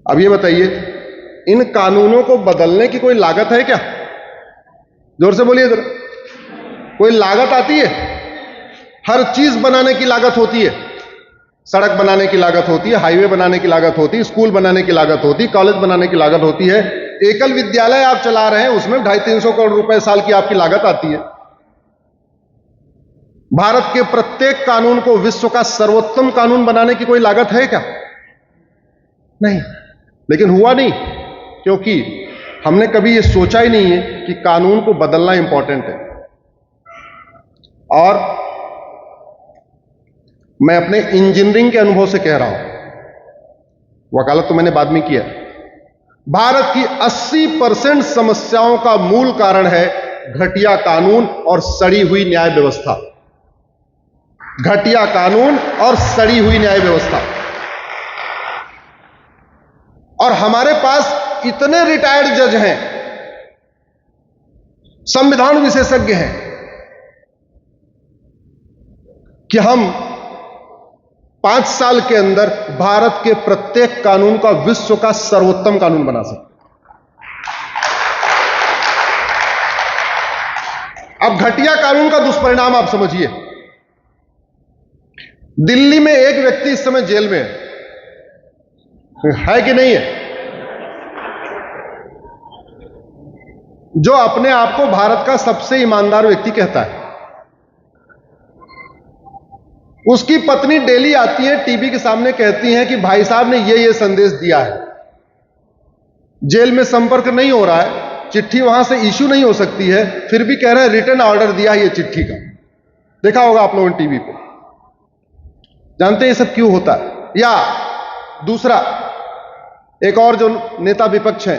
अब ये बताइए, इन कानूनों को बदलने की कोई लागत है क्या? जोर से बोलिए जरा। कोई लागत आती है? हर चीज बनाने की लागत होती है। सड़क बनाने की लागत होती है, हाईवे बनाने की लागत होती है, स्कूल बनाने की लागत होती है, कॉलेज बनाने की लागत होती है। एकल विद्यालय आप चला रहे हैं, उसमें 250-300 करोड़ रुपए साल की आपकी लागत आती है। भारत के प्रत्येक कानून को विश्व का सर्वोत्तम कानून बनाने की कोई लागत है क्या? नहीं। लेकिन हुआ नहीं, क्योंकि हमने कभी यह सोचा ही नहीं है कि कानून को बदलना इंपॉर्टेंट है। और मैं अपने इंजीनियरिंग के अनुभव से कह रहा हूं, वकालत तो मैंने बाद में किया। भारत की 80% समस्याओं का मूल कारण है घटिया कानून और सड़ी हुई न्याय व्यवस्था। घटिया कानून और सड़ी हुई न्याय व्यवस्था। और हमारे पास इतने रिटायर्ड जज हैं, संविधान विशेषज्ञ हैं, कि हम 5 साल के अंदर भारत के प्रत्येक कानून का विश्व का सर्वोत्तम कानून बना सकते। अब घटिया कानून का दुष्परिणाम आप समझिए। दिल्ली में एक व्यक्ति इस समय जेल में है कि नहीं है, जो अपने आप को भारत का सबसे ईमानदार व्यक्ति कहता है। उसकी पत्नी डेली आती है, टीवी के सामने कहती हैं कि भाई साहब ने ये संदेश दिया है। जेल में संपर्क नहीं हो रहा है, चिट्ठी वहां से इश्यू नहीं हो सकती है, फिर भी कह रहे हैं रिटर्न ऑर्डर दिया है ये चिट्ठी का। देखा होगा आप लोगों ने टीवी पे। जानते हैं ये सब क्यों होता है? या दूसरा, एक और जो नेता विपक्ष है,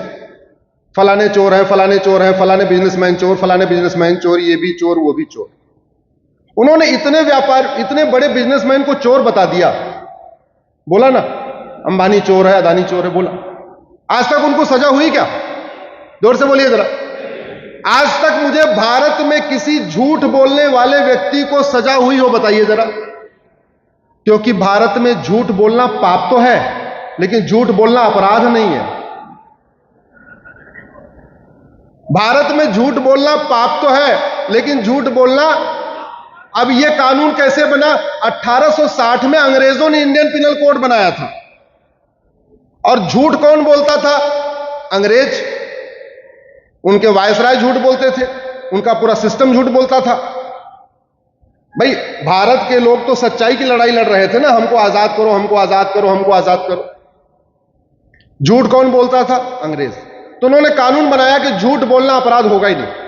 फलाने चोर है, फलाने चोर है, फलाने बिजनेसमैन चोर, फलाने बिजनेसमैन चोर, ये भी चोर वो भी चोर। उन्होंने इतने बड़े बिजनेसमैन को चोर बता दिया। बोला ना, अंबानी चोर है, अदानी चोर है, बोला। आज तक उनको सजा हुई क्या? जोर से बोलिए जरा। आज तक मुझे भारत में किसी झूठ बोलने वाले व्यक्ति को सजा हुई हो, बताइए जरा। क्योंकि भारत में झूठ बोलना पाप तो है, लेकिन झूठ बोलना अपराध नहीं है। भारत में झूठ बोलना पाप तो है, लेकिन झूठ बोलना। अब यह कानून कैसे बना? 1860 में अंग्रेजों ने इंडियन पिनल कोड बनाया था। और झूठ कौन बोलता था? अंग्रेज। उनके वायसराय झूठ बोलते थे, उनका पूरा सिस्टम झूठ बोलता था। भाई, भारत के लोग तो सच्चाई की लड़ाई लड़ रहे थे ना, हमको आजाद करो, हमको आजाद करो, हमको आजाद करो। झूठ कौन बोलता था? अंग्रेज। तो उन्होंने कानून बनाया कि झूठ बोलना अपराध होगा ही नहीं।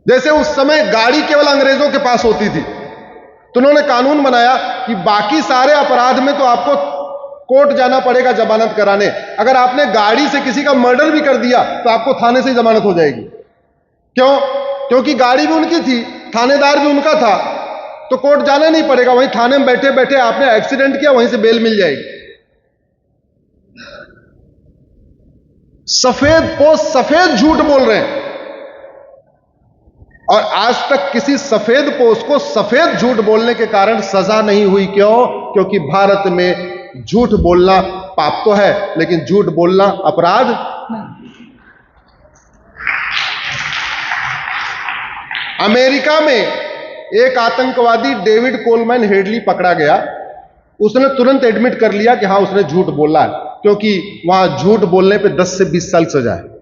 जैसे उस समय गाड़ी केवल अंग्रेजों के पास होती थी, तो उन्होंने कानून बनाया कि बाकी सारे अपराध में तो आपको कोर्ट जाना पड़ेगा जमानत कराने। अगर आपने गाड़ी से किसी का मर्डर भी कर दिया तो आपको थाने से जमानत हो जाएगी। क्यों? क्योंकि गाड़ी भी उनकी थी, थानेदार भी उनका था, तो कोर्ट जाना नहीं पड़ेगा। वहीं थाने में बैठे बैठे आपने एक्सीडेंट किया, वहीं से बेल मिल जाएगी। सफेद पोस्ट सफेद झूठ बोल रहे हैं। और आज तक किसी सफेद पोस्ट को सफेद झूठ बोलने के कारण सजा नहीं हुई। क्यों? क्योंकि भारत में झूठ बोलना पाप तो है, लेकिन झूठ बोलना अपराध नहीं। अमेरिका में एक आतंकवादी डेविड कोलमैन हेडली पकड़ा गया। उसने तुरंत एडमिट कर लिया कि हां उसने झूठ बोला है, क्योंकि वहां झूठ बोलने पे 10 से 20 साल सजा है।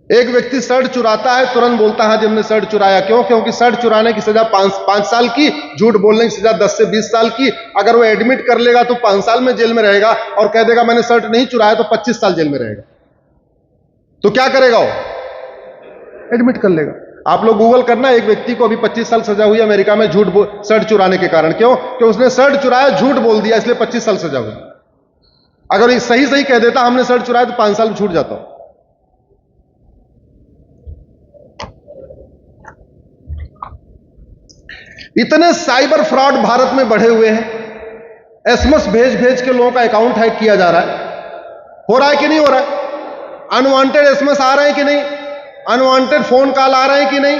एक व्यक्ति शर्ट चुराता है, तुरंत बोलता है जब हमने शर्ट चुराया। क्यों? क्योंकि शर्ट चुराने की सजा 5 साल की, झूठ बोलने की सजा 10 से 20 साल की। अगर वो एडमिट कर लेगा तो 5 साल में जेल में रहेगा, और कह देगा मैंने शर्ट नहीं चुराया तो 25 साल जेल में रहेगा। तो क्या करेगा वो? एडमिट कर लेगा। आप लोग गूगल करना, एक व्यक्ति को अभी 25 साल सजा हुई अमेरिका में शर्ट चुराने के कारण। क्यों? कि उसने शर्ट चुराया, झूठ बोल दिया, इसलिए 25 साल सजा हुई। अगर ये सही सही कह देता हमने शर्ट चुराया तो 5 साल में छूट जाता। इतने साइबर फ्रॉड भारत में बढ़े हुए हैं। एसएमएस भेज भेज के लोगों का अकाउंट हैक किया जा रहा है। हो रहा है कि नहीं हो रहा है? अनवांटेड एसएमएस आ रहे हैं कि नहीं? अनवांटेड फोन कॉल आ रहे हैं कि नहीं?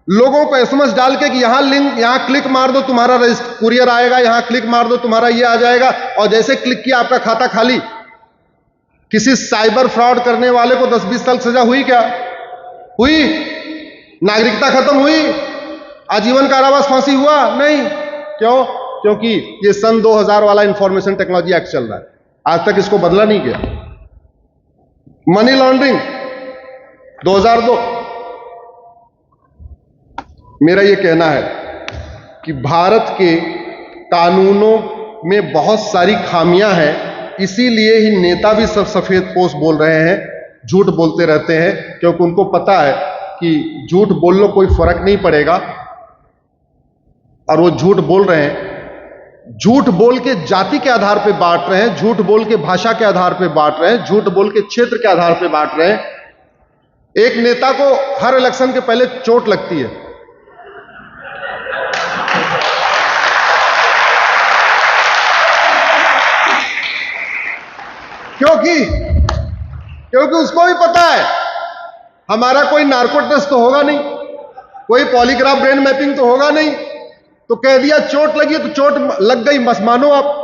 लोगों को एसएमएस डाल के कि यहां लिंक, यहां क्लिक मार दो तुम्हारा कुरियर आएगा, यहां क्लिक मार दो तुम्हारा ये आ जाएगा, और जैसे क्लिक किया आपका खाता खाली। किसी साइबर फ्रॉड करने वाले को 10-20 साल सजा हुई क्या? हुई? नागरिकता खत्म हुई? आजीवन कारावास, फांसी हुआ? नहीं। क्यों? क्योंकि ये सन 2000 वाला इंफॉर्मेशन टेक्नोलॉजी एक्ट चल रहा है, आज तक इसको बदला नहीं गया। Money laundering 2002। मेरा यह कहना है कि भारत के कानूनों में बहुत सारी खामियां हैं, इसीलिए ही नेता भी सब सफेद पोश बोल रहे हैं, झूठ बोलते रहते हैं, क्योंकि उनको पता है कि झूठ बोल लो कोई फर्क नहीं पड़ेगा, और वो झूठ बोल रहे हैं। झूठ बोल के जाति के आधार पे बांट रहे हैं, झूठ बोल के भाषा के आधार पे बांट रहे हैं, झूठ बोल के क्षेत्र के आधार पे बांट रहे हैं। एक नेता को हर इलेक्शन के पहले चोट लगती है, क्योंकि उसको भी पता है हमारा कोई नार्को टेस्ट तो होगा नहीं, कोई पॉलीग्राफ ब्रेन मैपिंग तो होगा नहीं, तो कह दिया चोट लगी तो चोट लग गई, बस मानो आप।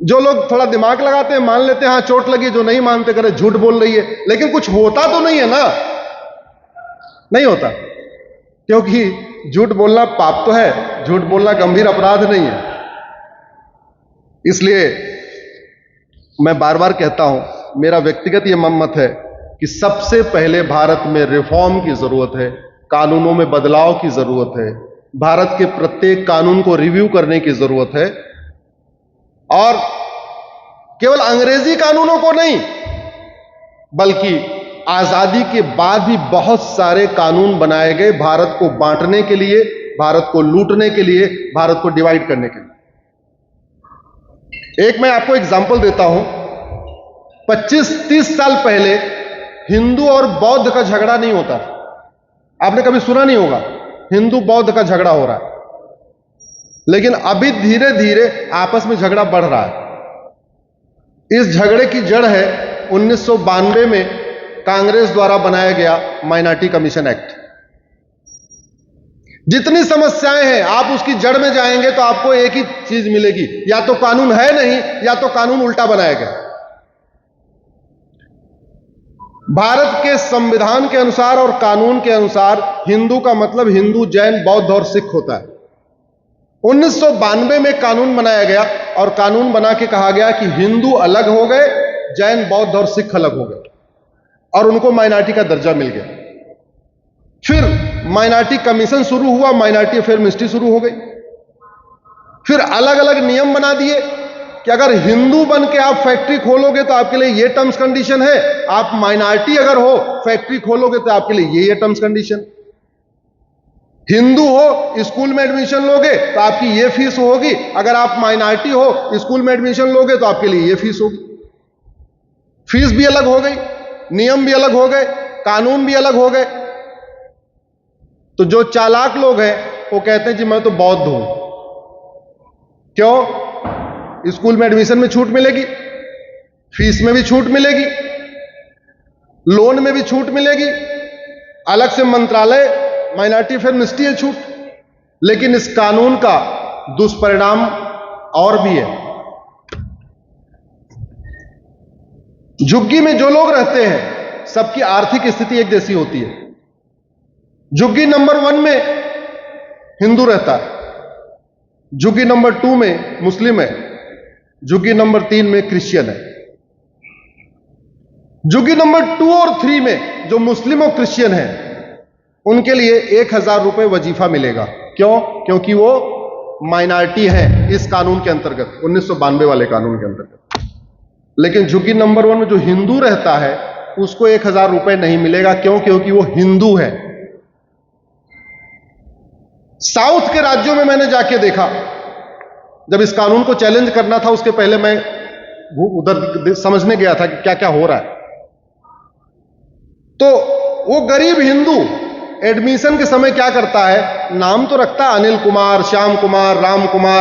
जो लोग थोड़ा दिमाग लगाते हैं मान लेते हैं हाँ चोट लगी, जो नहीं मानते करे झूठ बोल रही है, लेकिन कुछ होता तो नहीं है ना, नहीं होता, क्योंकि झूठ बोलना पाप तो है, झूठ बोलना गंभीर अपराध नहीं है। इसलिए मैं बार बार कहता हूं, मेरा व्यक्तिगत यह मत है कि सबसे पहले भारत में रिफॉर्म की जरूरत है, कानूनों में बदलाव की जरूरत है, भारत के प्रत्येक कानून को रिव्यू करने की जरूरत है, और केवल अंग्रेजी कानूनों को नहीं, बल्कि आजादी के बाद भी बहुत सारे कानून बनाए गए भारत को बांटने के लिए, भारत को लूटने के लिए, भारत को डिवाइड करने के लिए। एक मैं आपको एग्जांपल देता हूं, 25-30 साल पहले हिंदू और बौद्ध का झगड़ा नहीं होता, आपने कभी सुना नहीं होगा हिंदू बौद्ध का झगड़ा हो रहा है, लेकिन अभी धीरे धीरे आपस में झगड़ा बढ़ रहा है। इस झगड़े की जड़ है 1992 में कांग्रेस द्वारा बनाया गया माइनॉरिटी कमीशन एक्ट। जितनी समस्याएं हैं आप उसकी जड़ में जाएंगे तो आपको एक ही चीज मिलेगी, या तो कानून है नहीं, या तो कानून उल्टा बनाया गया। भारत के संविधान के अनुसार और कानून के अनुसार हिंदू का मतलब हिंदू, जैन, बौद्ध और सिख होता है। 1992 में कानून बनाया गया और कानून बना के कहा गया कि हिंदू अलग हो गए, जैन, बौद्ध और सिख अलग हो गए, और उनको माइनॉरिटी का दर्जा मिल गया। फिर माइनॉरिटी कमीशन शुरू हुआ, माइनॉरिटी अफेयर मिनिस्ट्री शुरू हो गई। फिर अलग अलग नियम बना दिए कि अगर हिंदू बन के आप फैक्ट्री खोलोगे तो आपके लिए ये टर्म्स कंडीशन है, आप माइनॉरिटी अगर हो फैक्ट्री खोलोगे तो आपके लिए ये टर्म्स कंडीशन। हिंदू हो स्कूल में एडमिशन लोगे तो आपकी ये फीस होगी, अगर आप माइनॉरिटी हो स्कूल में एडमिशन लोगे तो आपके लिए ये फीस होगी। फीस भी अलग हो गई, नियम भी अलग हो गए, कानून भी अलग हो गए। तो जो चालाक लोग हैं वो कहते हैं जी मैं तो बौद्ध हूं। क्यों? स्कूल में एडमिशन में छूट मिलेगी, फीस में भी छूट मिलेगी, लोन में भी छूट मिलेगी, अलग से मंत्रालय माइनॉरिटी अफेयर मिनिस्ट्री है छूट। लेकिन इस कानून का दुष्परिणाम और भी है। झुग्गी में जो लोग रहते हैं सबकी आर्थिक स्थिति एक जैसी होती है। झुग्गी नंबर 1 में हिंदू रहता है, झुग्गी नंबर 2 में मुस्लिम है, झुग्गी नंबर 3 में क्रिश्चियन है। झुग्गी नंबर 2 और 3 में जो मुस्लिम और क्रिश्चियन है उनके लिए 1000 रुपए वजीफा मिलेगा। क्यों? क्योंकि वो माइनॉरिटी है इस कानून के अंतर्गत, 1992 वाले कानून के अंतर्गत। लेकिन झुग्गी नंबर 1 में जो हिंदू रहता है उसको 1000 रुपए नहीं मिलेगा। क्यों? क्योंकि वो हिंदू है। साउथ के राज्यों में मैंने जाके देखा, जब इस कानून को चैलेंज करना था उसके पहले मैं उधर समझने गया था कि क्या क्या हो रहा है। तो वो गरीब हिंदू एडमिशन के समय क्या करता है, नाम तो रखता है अनिल कुमार, श्याम कुमार,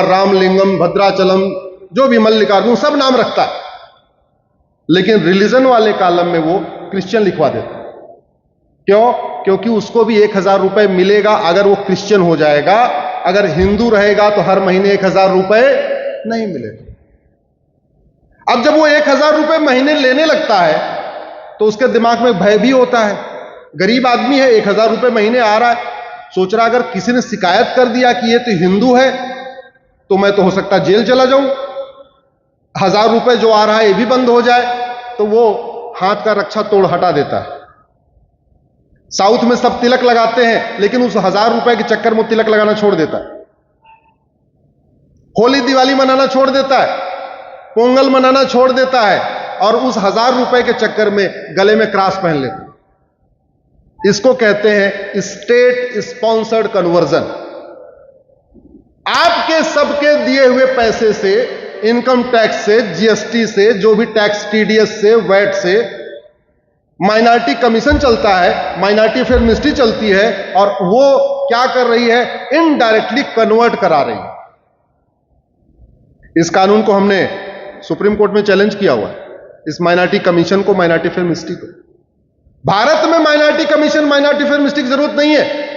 रामलिंगम, भद्राचलम, जो भी मल्लिकार्जुन, सब नाम रखता है, लेकिन रिलीजन वाले कॉलम में वो क्रिश्चियन लिखवा देता है। क्यों? क्योंकि उसको भी 1,000 रुपए मिलेगा अगर वो क्रिश्चियन हो जाएगा, अगर हिंदू रहेगा तो हर महीने 1,000 रुपए नहीं मिलेगा। अब जब वो 1,000 रुपए महीने लेने लगता है तो उसके दिमाग में भय भी होता है। गरीब आदमी है, 1,000 रुपए महीने आ रहा है, सोच रहा अगर किसी ने शिकायत कर दिया कि ये तो हिंदू है तो मैं तो हो सकता जेल चला जाऊं, 1,000 रुपए जो आ रहा है ये भी बंद हो जाए, तो वो हाथ का रक्षा तोड़ हटा देता है। साउथ में सब तिलक लगाते हैं, लेकिन उस 1,000 रुपए के चक्कर में तिलक लगाना छोड़ देता है। होली दिवाली मनाना छोड़ देता है, पोंगल मनाना छोड़ देता है, और उस 1,000 रुपए के चक्कर में गले में क्रॉस पहन लेता है। इसको कहते हैं स्टेट स्पॉन्सर्ड कन्वर्जन। आपके सबके दिए हुए पैसे से, इनकम टैक्स से, जीएसटी से, जो भी टैक्स, टीडीएस से, वैट से, माइनॉरिटी कमीशन चलता है, माइनॉरिटी अफेयर मिनिस्ट्री चलती है, और वो क्या कर रही है? इनडायरेक्टली कन्वर्ट करा रही है। इस कानून को हमने सुप्रीम कोर्ट में चैलेंज किया हुआ है, इस माइनॉरिटी कमीशन को, माइनॉरिटी अफेयर मिनिस्ट्री को। भारत में minority commission, minority affair ministry की जरूरत नहीं है।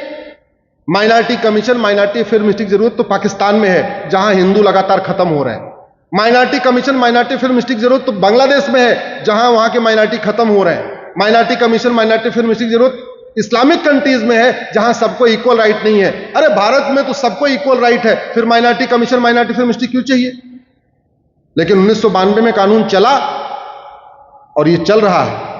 Minority commission, minority affair ministry की जरूरत तो पाकिस्तान में है, जहां हिंदू लगातार खत्म हो रहे हैं। Minority commission, minority affair ministry की जरूरत तो बांग्लादेश में है, जहां वहां के माइनॉरिटी खत्म हो रहे हैं। Minority commission, minority affair ministry की जरूरत इस्लामिक कंट्रीज में है, जहां सबको इक्वल राइट नहीं है। अरे भारत में तो सबको इक्वल राइट है, फिर minority commission, minority affair ministry क्यों चाहिए? लेकिन 1992 में कानून चला और ये चल रहा है।